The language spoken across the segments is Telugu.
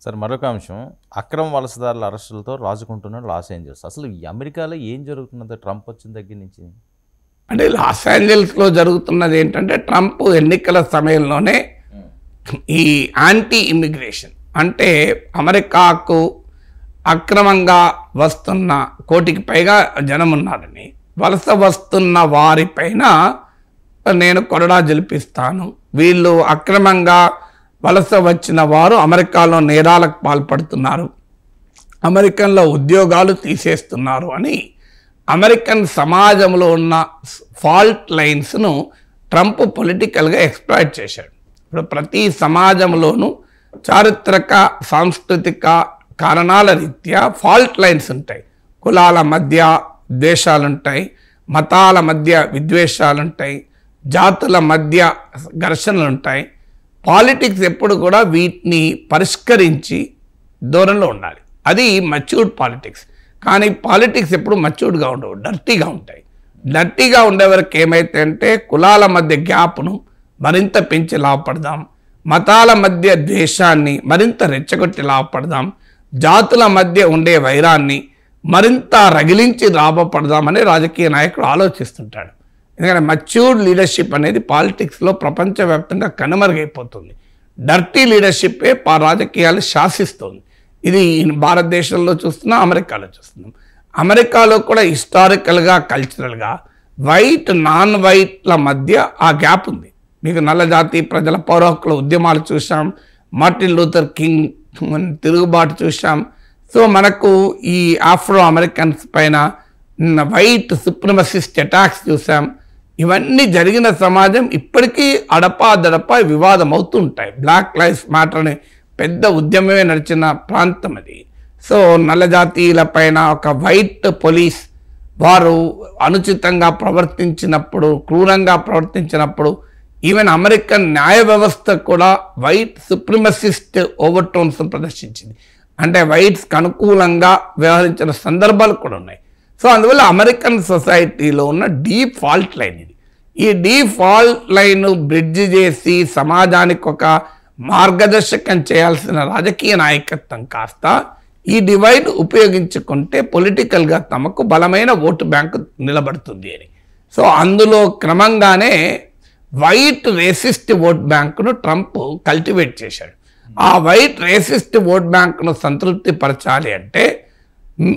సార్ మరొక అంశం, అక్రమ వలసదారుల అరెస్టులతో రాజుకుంటున్నాడు లాస్ ఏంజల్స్. అసలు ఈ అమెరికాలో ఏం జరుగుతున్నదో ట్రంప్ వచ్చిన దగ్గర నుంచి? అంటే లాస్ ఏంజల్స్లో జరుగుతున్నది ఏంటంటే, ట్రంప్ ఎన్నికల సమయంలోనే ఈ యాంటీ ఇమిగ్రేషన్ అంటే అమెరికాకు అక్రమంగా వస్తున్న 1 కోటికి పైగా జనం ఉన్నారని, వలస వస్తున్న వారిపైన నేను కొరడా జలిపిస్తాను, వీళ్ళు అక్రమంగా వలస వచ్చిన వారు అమెరికాలో నేరాలకు పాల్పడుతున్నారు, అమెరికన్లో ఉద్యోగాలు తీసేస్తున్నారు అని అమెరికన్ సమాజంలో ఉన్న ఫాల్ట్ లైన్స్ను ట్రంప్ పొలిటికల్గా ఎక్స్ప్లాయిట్ చేశాడు. ఇప్పుడు ప్రతి సమాజంలోనూ చారిత్రక సాంస్కృతిక కారణాల రీత్యా ఫాల్ట్ లైన్స్ ఉంటాయి. కులాల మధ్య ద్వేషాలుంటాయి, మతాల మధ్య విద్వేషాలుంటాయి, జాతుల మధ్య ఘర్షణలు ఉంటాయి. పాలిటిక్స్ ఎప్పుడు కూడా వీటిని పరిష్కరించి దూరంలో ఉండాలి. అది మచ్యూర్డ్ పాలిటిక్స్. కానీ పాలిటిక్స్ ఎప్పుడు మచ్యూర్డ్గా ఉండవు, డర్టీగా ఉంటాయి. డర్టీగా ఉండేవరకు ఏమైతే అంటే కులాల మధ్య గ్యాప్ను మరింత పెంచి లాభపడదాం, మతాల మధ్య ద్వేషాన్ని మరింత రెచ్చగొట్టి లాభపడదాం, జాతుల మధ్య ఉండే వైరాన్ని మరింత రగిలించి లాభపడదామని రాజకీయ నాయకుడు ఆలోచిస్తుంటాడు. ఎందుకంటే మచ్యూర్డ్ లీడర్షిప్ అనేది పాలిటిక్స్లో ప్రపంచవ్యాప్తంగా కనుమరుగైపోతుంది. డర్టీ లీడర్షిప్పే రాజకీయాలు శాసిస్తుంది. ఇది భారతదేశంలో చూస్తున్నాం, అమెరికాలో చూస్తున్నాం. అమెరికాలో కూడా హిస్టారికల్గా కల్చరల్గా వైట్ నాన్ వైట్ల మధ్య ఆ గ్యాప్ ఉంది. మీకు నల్ల జాతి ప్రజల పౌర హక్కుల ఉద్యమాలు చూసాం, మార్టిన్ లూథర్ కింగ్ తిరుగుబాటు చూసాం. సో మనకు ఈ ఆఫ్రో అమెరికన్స్ పైన వైట్ సుప్రమసిస్ట్ అటాక్స్ చూసాం. ఇవన్నీ జరిగిన సమాజం ఇప్పటికీ అడపాదడపా వివాదం అవుతూ ఉంటాయి. బ్లాక్ లైఫ్స్ మ్యాటర్ అనే పెద్ద ఉద్యమమే నడిచిన ప్రాంతం అది. సో నల్ల జాతీయుల పైన ఒక వైట్ పోలీస్ వారు అనుచితంగా ప్రవర్తించినప్పుడు, క్రూరంగా ప్రవర్తించినప్పుడు ఈవెన్ అమెరికన్ న్యాయ వ్యవస్థ కూడా వైట్ సుప్రిమసిస్ట్ ఓవర్టోన్స్ ప్రదర్శించింది. అంటే వైట్స్కి అనుకూలంగా వ్యవహరించిన సందర్భాలు కూడా ఉన్నాయి. సో అందువల్ల అమెరికన్ సొసైటీలో ఉన్న డీప్ ఫాల్ట్ లైన్ ఇది. ఈ డీప్ ఫాల్ట్ లైన్ బ్రిడ్జ్ చేసి సమాజానికి ఒక మార్గదర్శకం చేయాల్సిన రాజకీయ నాయకత్వం కాస్త ఈ డివైడ్ ఉపయోగించుకుంటే పొలిటికల్గా తమకు బలమైన ఓటు బ్యాంకు నిలబడుతుంది అని. సో అందులో క్రమంగానే వైట్ రేసిస్ట్ ఓట్ బ్యాంకును ట్రంప్ కల్టివేట్ చేశాడు. ఆ వైట్ రేసిస్ట్ ఓట్ బ్యాంకును సంతృప్తి పరచాలి అంటే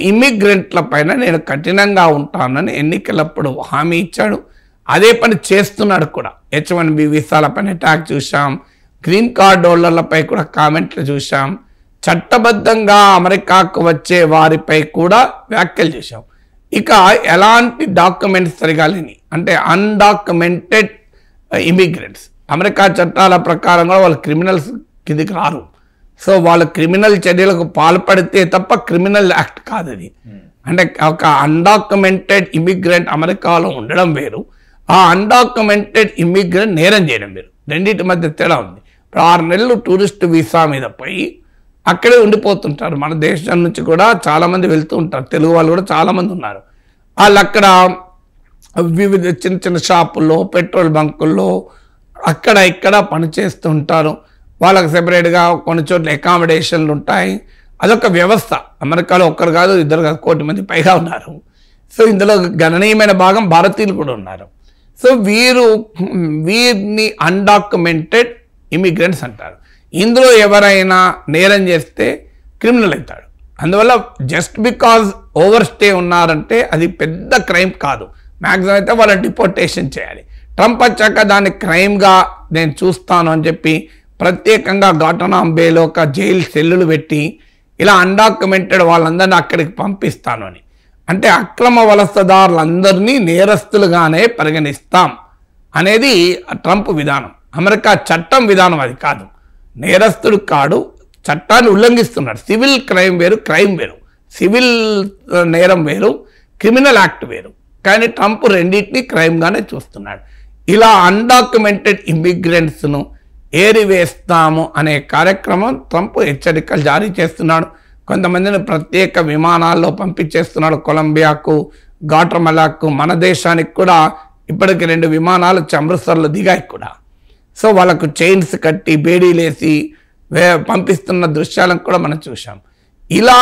ఇమ్మిగ్రెంట్ల పైన నేను కఠినంగా ఉంటానని ఎన్నికలప్పుడు హామీ ఇచ్చాడు. అదే పని చేస్తున్నాడు కూడా. H1B వీసాలపైన అటాక్ చూసాం, గ్రీన్ కార్డ్ హోల్డర్లపై కూడా కామెంట్లు చూసాం, చట్టబద్ధంగా అమెరికాకు వచ్చే వారిపై కూడా వ్యాఖ్యలు చేశాం. ఇక ఎలాంటి డాక్యుమెంట్స్ తిరగాలని అంటే అన్డాక్యుమెంటెడ్ ఇమిగ్రెంట్స్ అమెరికా చట్టాల ప్రకారం కూడా వాళ్ళు క్రిమినల్స్ కిందికి రారు. సో వాళ్ళు క్రిమినల్ చర్యలకు పాల్పడితే తప్ప క్రిమినల్ యాక్ట్ కాదు అది. అంటే ఒక అన్డాక్యుమెంటెడ్ ఇమిగ్రెంట్ అమెరికాలో ఉండడం వేరు, ఆ అన్డాక్యుమెంటెడ్ ఇమిగ్రెంట్ నేరం చేయడం వేరు. రెండింటి మధ్య తేడా ఉంది. ఇప్పుడు 6 నెలలు టూరిస్ట్ వీసా మీద పోయి అక్కడే ఉండిపోతుంటారు. మన దేశం నుంచి కూడా చాలామంది వెళ్తూ ఉంటారు, తెలుగు వాళ్ళు కూడా చాలామంది ఉన్నారు. వాళ్ళు అక్కడ వివిధ చిన్న చిన్న షాపుల్లో, పెట్రోల్ బంకుల్లో అక్కడ ఇక్కడ పనిచేస్తూ ఉంటారు. వాళ్ళకి సెపరేట్గా కొన్ని చోట్ల అకామిడేషన్లు ఉంటాయి. అదొక వ్యవస్థ. అమెరికాలో ఒక్కరు కాదు, 2 కాదు, 1 కోటి మంది పైగా ఉన్నారు. సో ఇందులో గణనీయమైన భాగం భారతీయులు కూడా ఉన్నారు. సో వీరిని అన్డాక్యుమెంటెడ్ ఇమిగ్రెంట్స్ అంటారు. ఇందులో ఎవరైనా నేరం చేస్తే క్రిమినల్ అవుతాడు. అందువల్ల జస్ట్ బికాజ్ ఓవర్ స్టే ఉన్నారంటే అది పెద్ద క్రైమ్ కాదు. మ్యాక్సిమం అయితే వాళ్ళని డిపోర్టేషన్ చేయాలి. ట్రంప్ వచ్చాక దాన్ని క్రైమ్గా నేను చూస్తాను అని చెప్పి ప్రత్యేకంగా గాటనాంబేలో ఒక జైలు సెల్లులు పెట్టి ఇలా అన్డాక్యుమెంటెడ్ వాళ్ళందరినీ అక్కడికి పంపిస్తాను అని. అంటే అక్రమ వలసదారులందరినీ నేరస్తులుగానే పరిగణిస్తాం అనేది ట్రంప్ విధానం. అమెరికా చట్టం విధానం అది కాదు. నేరస్తుడు కాడు, చట్టాన్ని ఉల్లంఘిస్తున్నాడు. సివిల్ క్రైమ్ వేరు, క్రైమ్ వేరు. సివిల్ నేరం వేరు, క్రిమినల్ యాక్ట్ వేరు. కానీ ట్రంప్ రెండింటినీ క్రైమ్గానే చూస్తున్నాడు. ఇలా అన్డాక్యుమెంటెడ్ ఇమిగ్రెంట్స్ను ఏరివేస్తాము అనే కార్యక్రమం ట్రంప్ హెచ్చరికలు జారీ చేస్తున్నాడు. కొంతమందిని ప్రత్యేక విమానాల్లో పంపించేస్తున్నాడు. కొలంబియాకు, గాటమలాకు, మన దేశానికి కూడా ఇప్పటికి 2 విమానాలు అమృత్సర్లో దిగాయి కూడా. సో వాళ్ళకు చైన్స్ కట్టి బేడీలేసి పంపిస్తున్న దృశ్యాలను కూడా మనం చూసాం. ఇలా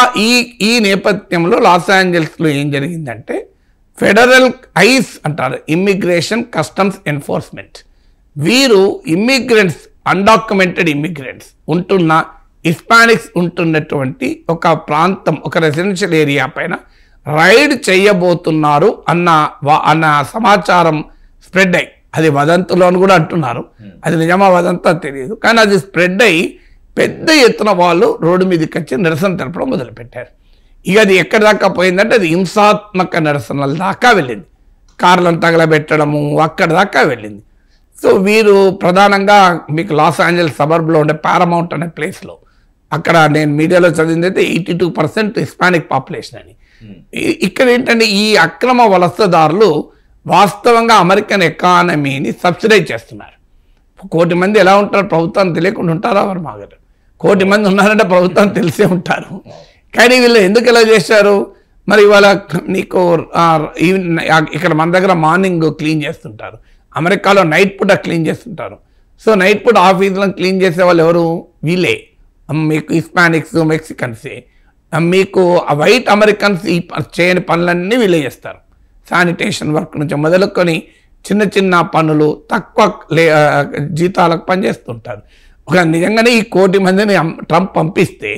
ఈ నేపథ్యంలో లాస్ ఏంజల్స్లో ఏం జరిగిందంటే ఫెడరల్ ఐస్ అంటారు, ఇమ్మిగ్రేషన్ కస్టమ్స్ ఎన్ఫోర్స్మెంట్, వీరు ఇమ్మిగ్రెంట్స్ అన్డాక్యుమెంటెడ్ ఇమ్మిగ్రెంట్స్ ఉంటున్న హిస్పానిక్స్ ఉంటున్నటువంటి ఒక ప్రాంతం, ఒక రెసిడెన్షియల్ ఏరియా పైన రైడ్ చేయబోతున్నారు అన్న సమాచారం స్ప్రెడ్ అయ్యి, అది వదంతులు అని కూడా అంటున్నారు, అది నిజమా వదంతా తెలియదు, కానీ అది స్ప్రెడ్ అయ్యి పెద్ద ఎత్తున వాళ్ళు రోడ్డు మీదకి వచ్చి నిరసన తెలపడం మొదలుపెట్టారు. ఇక అది ఎక్కడి దాకా పోయిందంటే అది హింసాత్మక నిరసనల దాకా వెళ్ళింది, కార్లను తగలబెట్టడము అక్కడి దాకా వెళ్ళింది. సో వీరు ప్రధానంగా మీకు లాస్ ఏంజల్స్ సబర్బ్లో ఉండే పారామౌంట్ అనే ప్లేస్లో, అక్కడ నేను మీడియాలో చదివింది అయితే 82% హిస్పానిక్ పాపులేషన్ అని. ఇక్కడ ఏంటంటే ఈ అక్రమ వలసదారులు వాస్తవంగా అమెరికన్ ఎకానమీని సబ్సిడైజ్ చేస్తున్నారు. 1 కోటి మంది ఎలా ఉంటారు, ప్రభుత్వాన్ని తెలియకుండా ఉంటారా? వారు మాగారు 1 కోటి మంది ఉన్నారంటే ప్రభుత్వం తెలిసే ఉంటారు. కానీ వీళ్ళు ఎందుకు ఎలా చేశారు మరి? ఇవాళ నీకు ఇక్కడ మన దగ్గర మార్నింగ్ క్లీన్ చేస్తుంటారు, అమెరికాలో నైట్ పూట క్లీన్ చేస్తుంటారు. సో నైట్ పూట ఆఫీసులను క్లీన్ చేసే వాళ్ళు ఎవరు? వీళ్ళే, మీకు హిస్పానిక్స్, మెక్సికన్సే. మీకు వైట్ అమెరికన్స్ ఈ చేయని పనులన్నీ వీళ్ళే చేస్తారు. శానిటేషన్ వర్క్ నుంచి మొదలుకొని చిన్న చిన్న పనులు తక్కువ జీతాలకు పనిచేస్తుంటారు. ఒక నిజంగానే ఈ 1 కోటి మందిని ట్రంప్ పంపిస్తే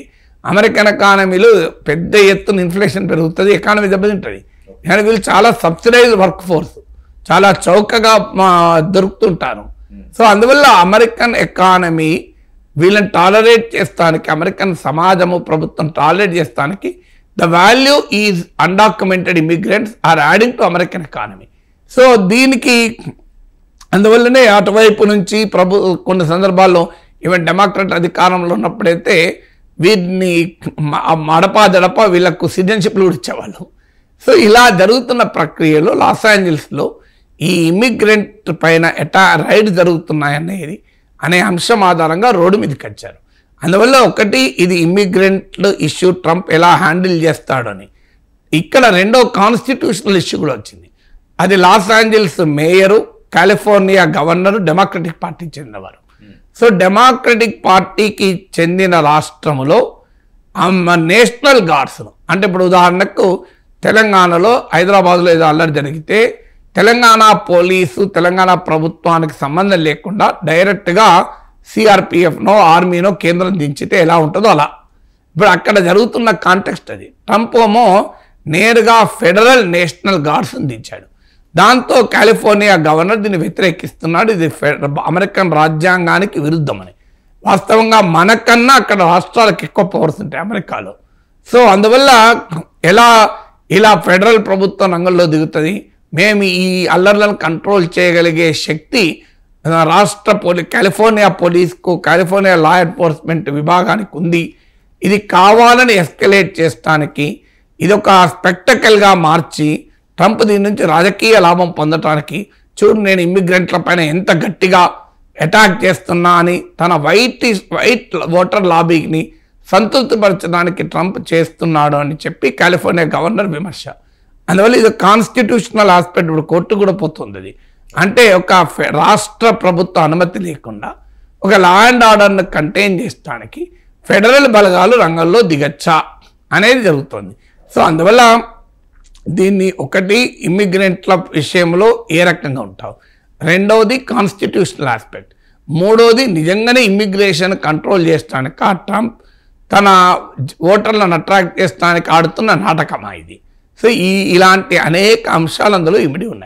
అమెరికన్ ఎకానమీలో పెద్ద ఎత్తున ఇన్ఫ్లేషన్ పెరుగుతుంది, ఎకానమీ దెబ్బతింటుంది. కానీ వీళ్ళు చాలా సబ్సిడైజ్ వర్క్ ఫోర్స్, చాలా చౌకగా దొరుకుతుంటారు. సో అందువల్ల అమెరికన్ ఎకానమీ వీళ్ళని టాలరేట్ చేస్తానికి, అమెరికన్ సమాజము ప్రభుత్వం టాలరేట్ చేస్తానికి the value is undocumented immigrants are adding to American economy. So దీనికి అందువల్లనే అటువైపు నుంచి కొన్ని సందర్భాల్లో ఈవెన్ డెమోక్రాట్ అధికారంలో ఉన్నప్పుడైతే వీరిని మడపా వీళ్ళకు సిటిజన్షిప్లు కూడా ఇచ్చేవాళ్ళు. సో ఇలా జరుగుతున్న ప్రక్రియలో లాస్ ఏంజల్స్లో ఈ ఇమ్మిగ్రెంట్ పైన రైడ్ జరుగుతున్నాయనేది అనే అంశం ఆధారంగా రోడ్డు మీదకి వచ్చారు. అందువల్ల ఒకటి ఇది ఇమ్మిగ్రెంట్ ఇష్యూ ట్రంప్ ఎలా హ్యాండిల్ చేస్తాడని. ఇక్కడ రెండో కాన్స్టిట్యూషనల్ ఇష్యూ కూడా వచ్చింది. అది Los Angeles mayor, California governor democratic పార్టీకి చెందినవారు. సో డెమోక్రటిక్ పార్టీకి చెందిన రాష్ట్రంలో నేషనల్ గార్డ్స్ను, అంటే ఇప్పుడు ఉదాహరణకు తెలంగాణలో హైదరాబాద్లో ఏదో అల్లరి జరిగితే తెలంగాణ పోలీసు, తెలంగాణ ప్రభుత్వానికి సంబంధం లేకుండా డైరెక్ట్గా సిఆర్పిఎఫ్నో ఆర్మీనో కేంద్రం దించితే ఎలా ఉంటుందో అలా ఇప్పుడు అక్కడ జరుగుతున్న కాంటెక్స్ట్ అది. ట్రంప్ ఏమో నేరుగా ఫెడరల్ నేషనల్ గార్డ్స్ని దించాడు. దాంతో కాలిఫోర్నియా గవర్నర్ దీన్ని వ్యతిరేకిస్తున్నాడు, ఇది అమెరికన్ రాజ్యాంగానికి విరుద్ధమని. వాస్తవంగా మనకన్నా అక్కడ రాష్ట్రాలకు ఎక్కువ పవర్స్ ఉంటాయి అమెరికాలో. సో అందువల్ల ఇలా ఫెడరల్ ప్రభుత్వం రంగంలో దిగుతుంది. మేము ఈ అల్లర్లను కంట్రోల్ చేయగలిగే శక్తి రాష్ట్ర కాలిఫోర్నియా పోలీస్కు, కాలిఫోర్నియా లా ఎన్ఫోర్స్మెంట్ విభాగానికి ఉంది. ఇది కావాలని ఎస్కలేట్ చేస్తానికి, ఇదొక స్పెక్టకల్గా మార్చి ట్రంప్ దీని నుంచి రాజకీయ లాభం పొందటానికి, చూడు నేను ఇమ్మిగ్రెంట్ల పైన ఎంత గట్టిగా అటాక్ చేస్తున్నా అని తన వైట్ ఓటర్ లాబీని సంతృప్తిపరచడానికి ట్రంప్ చేస్తున్నాడు అని చెప్పి కాలిఫోర్నియా గవర్నర్ విమర్శ. అందువల్ల ఇది కాన్స్టిట్యూషనల్ ఆస్పెక్ట్, ఇప్పుడు కోర్టు కూడా పోతుంది. అది అంటే ఒక రాష్ట్ర ప్రభుత్వ అనుమతి లేకుండా ఒక లా అండ్ ఆర్డర్ను కంటైన్ చేయడానికి ఫెడరల్ బలగాలు రంగంలో దిగచ్చా అనేది జరుగుతుంది. సో అందువల్ల దీన్ని ఒకటి ఇమ్మిగ్రెంట్ల విషయంలో ఏ రకంగా ఉంటావు, రెండవది కాన్స్టిట్యూషనల్ ఆస్పెక్ట్, మూడవది నిజంగానే ఇమ్మిగ్రేషన్ కంట్రోల్ చేయడానికి ఆ ట్రంప్ తన ఓటర్లను అట్రాక్ట్ చేయడానికి ఆడుతున్న నాటకమా ఇది. సో ఇలాంటి అనేక అంశాలు అందులో ఇమిడి ఉన్నాయి.